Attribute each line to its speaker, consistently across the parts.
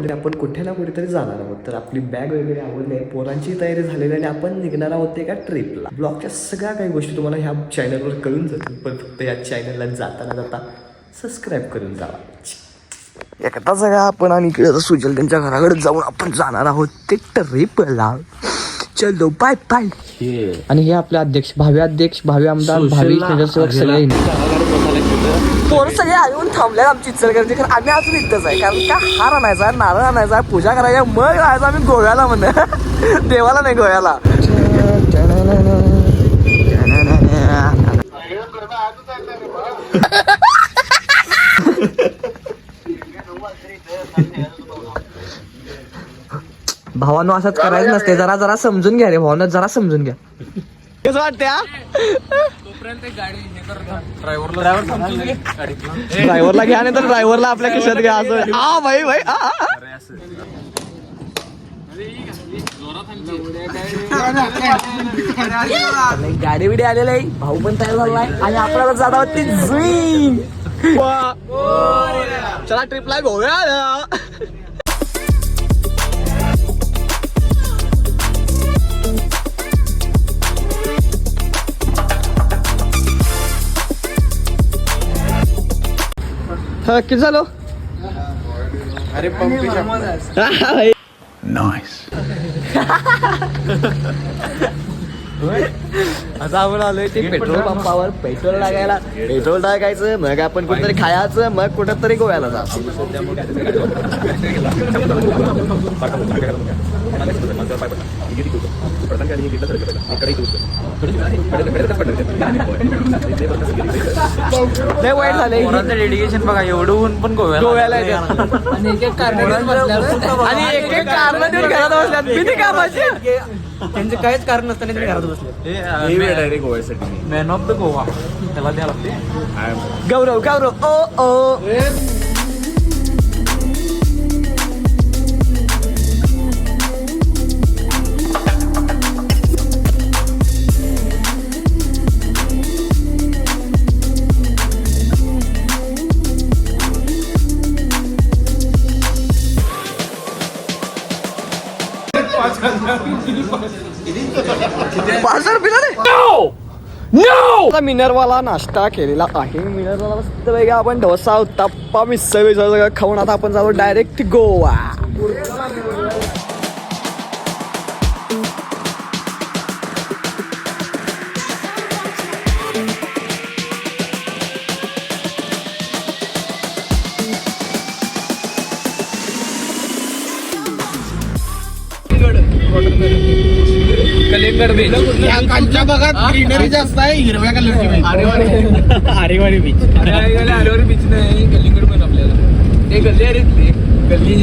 Speaker 1: Already आपण कुठे ना कुठेतरी जाणार आहोत. तर आपली बॅग वगैरे आवडली आहे, पोरांची तयारी झालेली आणि आपण निघणार आहोत एका ट्रिपला. ब्लॉगच्या सगळ्या काही गोष्टी तुम्हाला ह्या चॅनलवर कळून जातील, पण फक्त या चॅनलला जाता सबस्क्राईब करून जावा. एकदा सगळं आपण आणि इकडे सुजल त्यांच्या घराकडे जाऊन आपण जाणार आहोत ते ट्रिपला. चलो बाय बाय. आणि हे आपले भावी आमदार भावी नगरसेवक सगळे पोर सगळे येऊन थांबल्या आमची इचलकरंजी. कारण आम्ही अजून इथंच आहे, कारण का हार आणायचा, नारळ आणायचा, पूजा करायचा, मग राहायचं आम्ही गोव्याला म्हणून. देवाला नाही, गोव्याला. भावानो असंच करायचं नसते, जरा समजून घ्या रे भावानो, जरा समजून घ्या. कसं वाटते ड्रायव्हरला घ्या नाही तर ड्रायव्हरला आपल्या खिशात घ्या. असं भाई गाडी बिडी आलेला आहे, भाऊ पण तयार झाला आहे आणि आपल्याला जात आहोत ती जुई. चला ट्रिपला गोव्याला. किती झालो? अरे आता आपण आलोय ते पेट्रोल पंपावर पेट्रोल लागायला. पेट्रोल टाकायचं, मग आपण कुठेतरी खायचं, मग कुठेतरी गोव्याला जायचं. लय वाईट झालंय डेडिकेशन बघा, एवढं ऊन पण गोव्याला आणि एक एक कारण देऊन घरात बसल्यात. किती कामाचे त्यांचे काहीच कारण नसताना घरात बसले. गोव्यासाठी मॅन ऑफ द गोवा त्याला द्या लागते. गौरव ओ ओ. मिनरवाला नाश्ता केलेला आहे. मिनरवाला मस्त वेगळा आपण डोसा, उत्तप्पा, मिसळ सगळं खाऊन आता आपण जाऊ डायरेक्ट गोवा. कलिंगड बीच. खालच्या भागात ग्रीनरी जास्त आहे, हिरव्या कलरची beach. Arewadi beach. Arewadi beach नाही, कलिंगड पण आपल्याला ते गल्ली आहे रे, गल्ली.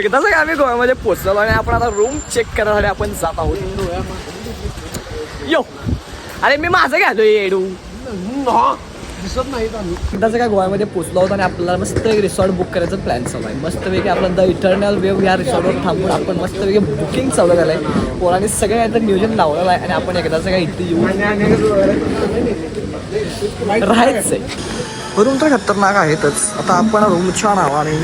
Speaker 1: एकदाच आम्ही गोव्यामध्ये पोहोचलो आणि आपण आता रूम चेक करायसाठी आपण जात आहोत. यो अरे मी माझं घ्यालो येडू दिसत नाही. एकदाच काय गोव्यामध्ये पोहोचलो आहोत आणि आपल्याला मस्त एक रिसॉर्ट बुक करायचं प्लॅन चालू आहे. मस्तपैकी आपलं द इटर्नल वेव या रिसॉर्टवर थांबून आपण मस्तपैकी बुकिंग चालू झालं आहे. पोरांनी सगळं आता नियोजन लावलेलं आहे आणि आपण एकदाच काय इथे येऊन राहायचं आहे. रूम तर खतरनाक आहेतच. आता आपण रूमच्या नावाने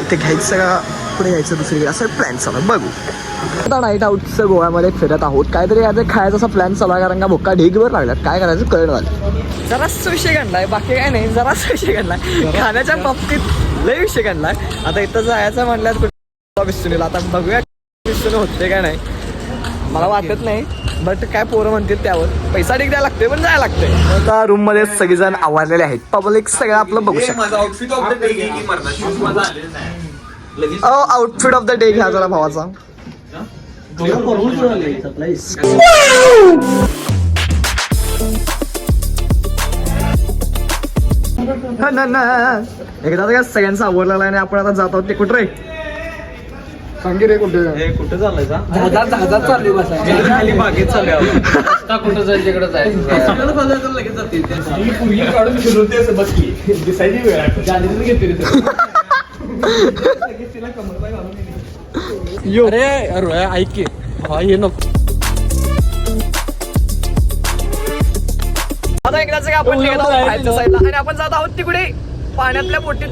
Speaker 1: इथे घ्यायचं सगळं, पुढे यायचं दुसरीकडे, असं प्लॅन चालू आहे. बघू आता नाईट आउटचं गोव्यामध्ये फिरत आहोत. काहीतरी याचं खायचा असा प्लॅन चालू आहे, कारण का भुक्का ढीगभर लागल्यात. काय करायचं कळण झालं. जराच विषय काढलाय, बाकी काय नाही. जराच विषय काढलाय खाण्याच्या बाबतीत, लय विषय काढलाय. आता इथं जायचं म्हणल्यात कुठे विसरून. आता बघूया विसरून होते काय नाही, मला वाटत नाही. बट काय पोरं म्हणतील त्यावर पैसा ठीक द्यायला लागते, पण जायला लागते. आता रूम मध्ये सगळेजण आवरलेले आहेत. पब्लिक सगळं आपलं बघू शकतो. आउटफिट ऑफ द डे घ्या जरा भावाचा. एकदा काय सगळ्यांचा आवडलेला आहे आणि आपण आता जात आहोत ते कुठे रे सांगी रे कुठे कुठे चाललंय चालली बागेत चालले कुठं जाईल तिकडे जायचं काढून फिरवते बसली दिसायची वेळ अरे ऐक की हा ये नको आता एकदाच आपण निघत आहोत बाहेरच्या साईडला आणि आपण जात आहोत तिकडे पाण्यातल्या बोटीत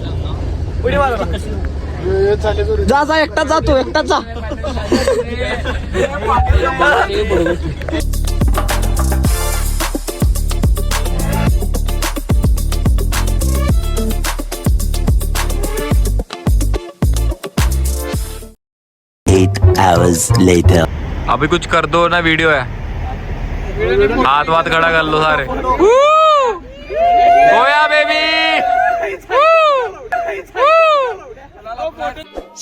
Speaker 1: उडी मारायला जा जा एकटाच जातो एकटाच जा
Speaker 2: hours later. अभी कुछ कर दो ना वीडियो है हाथ वाथ खड़ा कर लो सारे गोया बेबी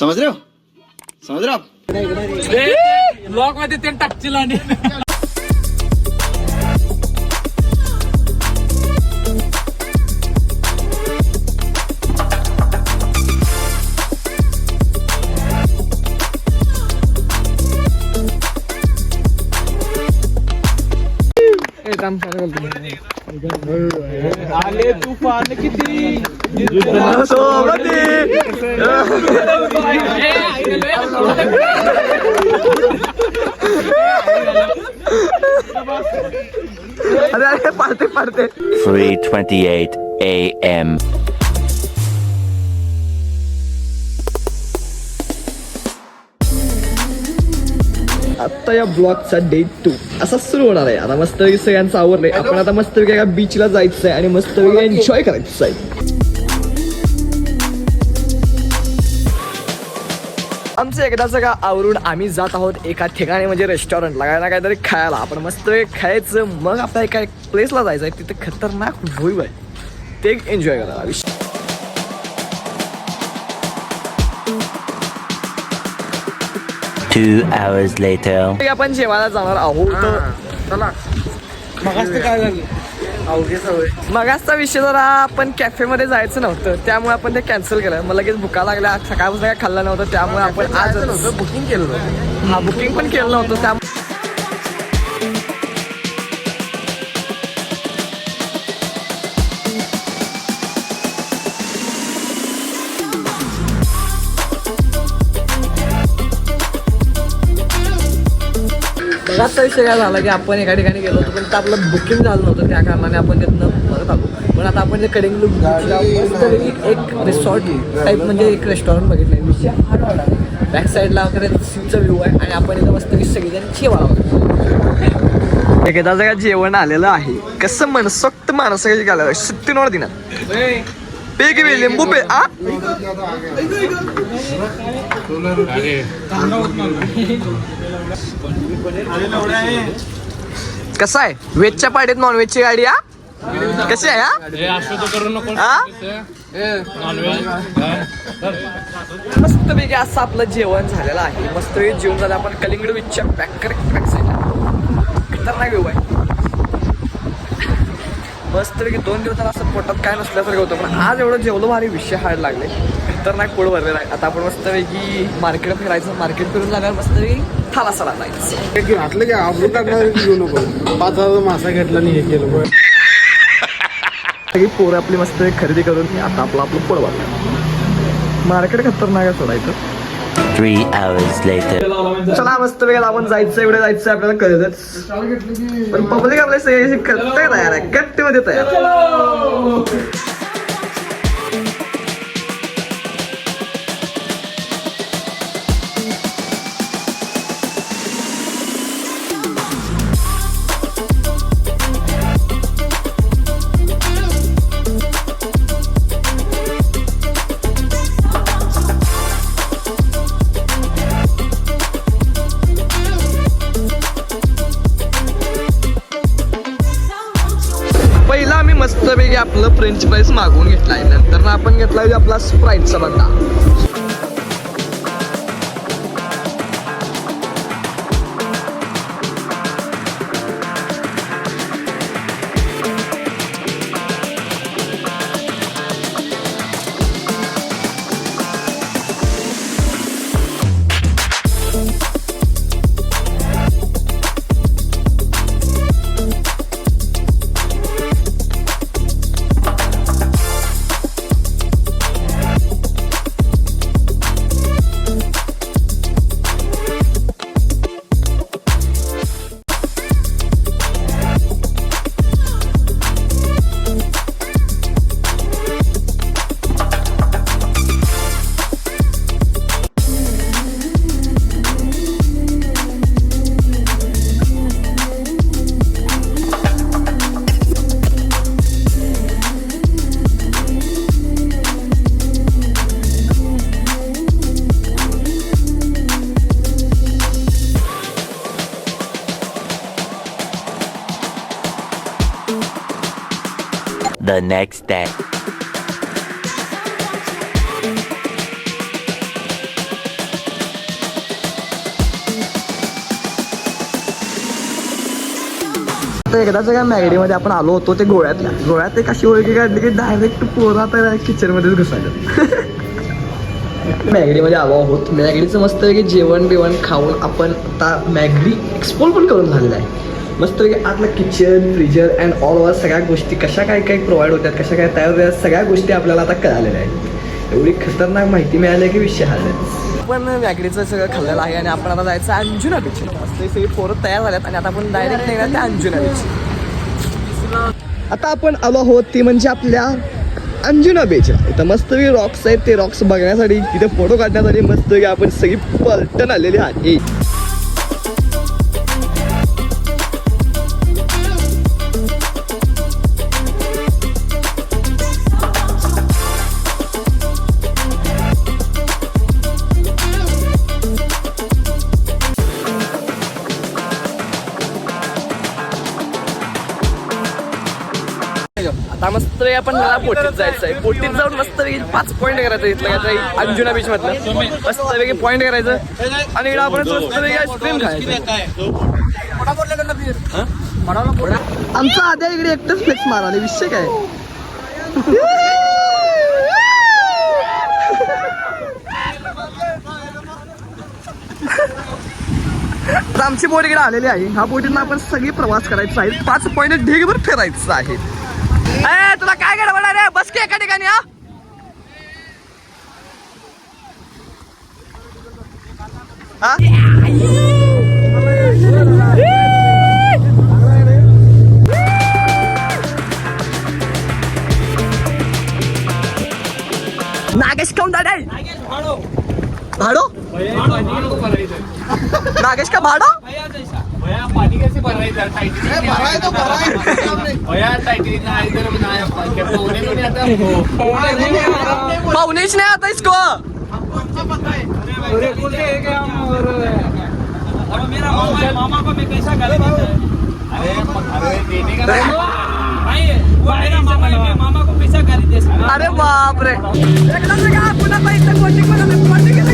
Speaker 3: समझ रहे हो आप
Speaker 2: ब्लॉग मध्ये ते टाकतील आणि
Speaker 1: आले तुफान किती अरे पाडते
Speaker 2: 3:28 AM.
Speaker 1: आता या ब्लॉगचा डे 2 असा सुरू होणार आहे. आता मस्त सगळ्यांचं आवडलंय. आपण आता मस्त एका बीचला जायचं आहे आणि मस्त एन्जॉय करायचं आहे. आमचं एकदाचं का आवरून आम्ही जात आहोत एका ठिकाणी म्हणजे रेस्टॉरंटला काय ना काहीतरी खायला. आपण मस्त खायचं मग आपल्या एका प्लेसला जायचं आहे. तिथे खतरनाक व्ह्यू आहे ते एन्जॉय करायला.
Speaker 2: 2 hours later.
Speaker 1: आपण जेवायला जाणार आहोत. चला मगाचचा विषय जरा आपण कॅफेमध्ये जायचं नव्हतं त्यामुळे आपण ते कॅन्सल केलं. मला लगेच भुका लागल्या. सकाळपासून काय खाल्लं नव्हतं त्यामुळे आपण आज बुकिंग केलं नव्हतं. हा बुकिंग पण केलं नव्हतं त्यामुळे मगाचा विषय काय झाला की आपण एका ठिकाणी गेलो होतो पण आपलं बुकिंग झालं नव्हतं त्या कारणाने आपण तिथनं परत आलो. पण आता आपण जे कडिंगलू एक रिसॉर्ट टाईप म्हणजे एक रेस्टॉरंट बघितलं आहे. बॅक साईडला वगैरे सीचा व्ह्यू आहे आणि आपण इथं मस्त सगळीजण जेवायला एकदा जगा जेवण आलेलं आहे. कसं मनसोक्त माणसाची घालायला 70 दिनात पे की लिंबू पे आ कसं आहे व्हेजच्या पार्टीत नॉन व्हेजची गाडी आ कशी आहे मस्त पैकी असं आपलं जेवण झालेलं आहे. मस्त जेवण झालं. आपण कलिंगड बीचच्या बॅक खतरनाक व्ह्यू आहे. मस्तपैकी 2 दिवसाला असं पोटात काय नसल्यासारखं होतं पण आज एवढं जेवलं भारी विषय हाड लागले. खतरनाक पोट भरलेला आहे. आता आपण मस्तपैकी मार्केट फिरायचं. मार्केट फिरून लागल्यावर मस्तपैकी थालासला जायचं.
Speaker 3: घातलं की आपण टाकणार घेऊ नको 5,000 मासा घेतला नाही हे केलं
Speaker 1: सगळी पोरं आपली मस्त खरेदी करून आता आपलं पोट भरलं. मार्केट खतरनाक आहे सोडायचं.
Speaker 2: 3 hours later.
Speaker 1: चला मस्त वेगळं आपण जायचं एवढं जायचं आपल्याला कळतच पण पब्लिक आपल्या सगळ्याशी करताय तयार आहे गट्टीमध्ये तयार. पहिला आम्ही मस्तपैकी आपलं फ्रेंच फ्राईज मागवून घेतलाय. नंतर आपण घेतलाय आपला स्प्राईटचा बंदा.
Speaker 2: The next day.
Speaker 1: एकदाच काय मॅगडीमध्ये आपण आलो होतो ते गोव्यात एक अशी ओळखी काढली की डायरेक्ट पोरा तर किचन मध्येच घुसायला. मॅगडीमध्ये आलो आहोत. मॅगडीचं मस्त की जेवण बिवण खाऊन आपण आता मॅगडी एक्सप्लोर पण करून झालेला आहे. मस्त की आतलं kitchen freezer and all over सगळ्या गोष्टी कशा काय काय प्रोव्हाइड होतात, कशा काय तयार होतात, सगळ्या गोष्टी आपल्याला आता कळालेल्या आहेत. एवढी खतरनाक माहिती मिळाली की विषय हालत. पण मॅगडीचं सगळं खाल्लेलं आहे आणि आपण आता जायचं अंजुना बीच. मस्त सगळी पोरं तयार झाल्यात आणि आता आपण डायरेक्ट निघणार त्या अंजुना बीच. आता आपण आलो आहोत ती म्हणजे आपल्या अंजुना बीचला. इथं मस्त रॉक्स आहेत. ते रॉक्स बघण्यासाठी तिथे फोटो काढण्यासाठी मस्त आपण सगळी पलटण आलेली आहे. आता मस्त आपण मला बोटीत जायचंय. बोटीत जाऊन मस्त 5 पॉईंट करायचं इथलं अंजुना बीच मधलं. मस्त वेगळी पॉईंट करायचं आणि इकडं आपण मस्त वेगळी आईस्क्रीम खायचं. आमचा आद्या इकडे एकटंच फ्लेक्स माराले. विषय काय आमची बोट इकडे आलेली आहे. ह्या बोटीनं आपण सगळी प्रवास करायचा आहे. 5 पॉईंट ढेगभर फिरायचं आहे. तुला काय गडबड रे? बस की एका ठिकाणी. नागेश काऊन दादा भाडो नागेश का भाडो
Speaker 4: पानी कैसे भर रहा है इधर
Speaker 1: पाहुनेच नाही आता इसको.
Speaker 4: मेरा मामा को मैं कैसा गाली देता है? अरे देने का नहीं है, वो मेरा मामा है, मैं मामा को पैसा गाली दे सकता.
Speaker 1: अरे बाप रे. एकदम से का पुन्हा पैसे कोचिंग किती का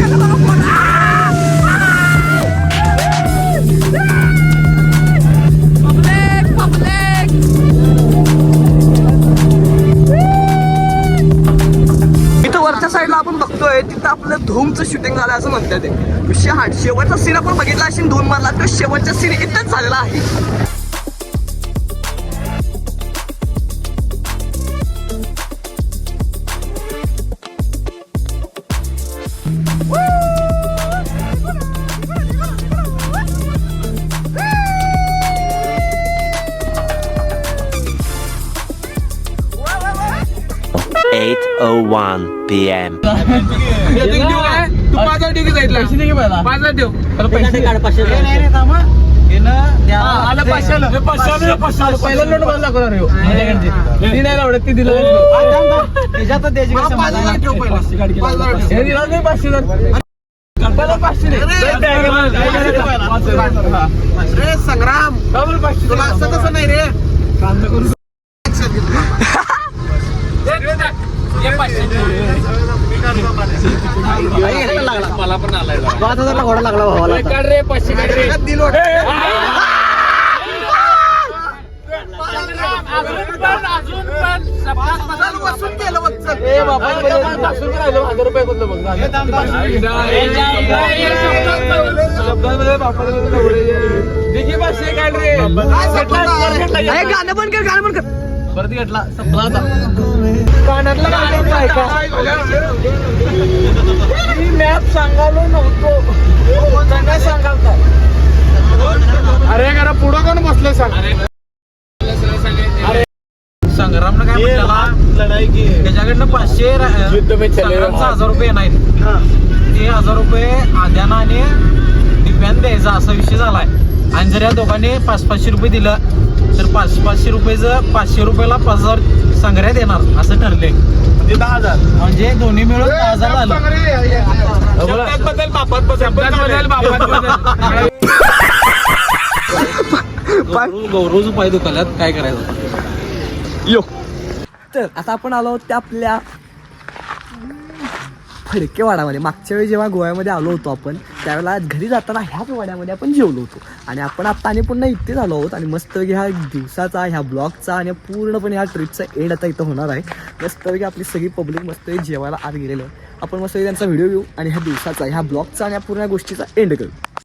Speaker 1: इथं वरच्या साईडला आपण बघतोय तिथं आपलं धूमचं शूटिंग झालं असं म्हणतात ते. विषय हाट शेवटचा सीन आपण बघितला असेल धूम मारला तो शेवटचा सीन इथंच झालेला आहे.
Speaker 2: (8:01 p.m.)
Speaker 4: तू माझा ठेव साईडला माझा ठेव पैसे काढ. 500 पहिला नोट बंद दाखवणार ती नाही आवडत ती दिलं त्याच्यात द्यायची नाही 500 संग्राम तुला असं तसं नाही रे. मला पण आलाय 5000 घोडा लागला भावाला. रे 500 काढ रे.
Speaker 1: गाणं पण कर
Speaker 4: परत घेतला संपला आता. कानातला मी मॅप सांगालो नव्हतो काय सांगाल का? अरे जरा पुढं कोण बसलं सांग. संग्रामनं काय म्हटलं लढाई की त्याच्याकडनं 500 1000 रुपये नाही ते 1000 रुपये आद्यानं आणि दिव्यान द्यायचा असा विषय झालाय. आणि जर या दोघांनी 500 रुपये दिलं तर 500 रुपयाचं 500 रुपयाला 5000 संग्रह देणार असं ठरले. 10,000 म्हणजे दोन्ही मिळून 10,000 झालं. गौरवच पाय दुखाल्यात काय करायचं.
Speaker 1: यो तर आता आपण आलो आहोत त्या आपल्या फडकेवाडामध्ये. मागच्या वेळी जेव्हा गोव्यामध्ये आलो होतो आपण त्यावेळेला घरी जाताना ह्याच वाड्यामध्ये आपण जेवलो होतो आणि आपण आता आणि पुन्हा इथेच आलो आहोत आणि मस्त ह्या दिवसाचा ह्या ब्लॉगचा आणि पूर्णपणे ह्या ट्रिपचा एंड आता इथं होणार आहे. मस्त आपली सगळी पब्लिक मस्त जेवायला आत गेलेलं आहे. आपण मस्त त्यांचा व्हिडिओ घेऊ आणि ह्या दिवसाचा ह्या ब्लॉगचा आणि ह्या पूर्ण गोष्टीचा एंड करू.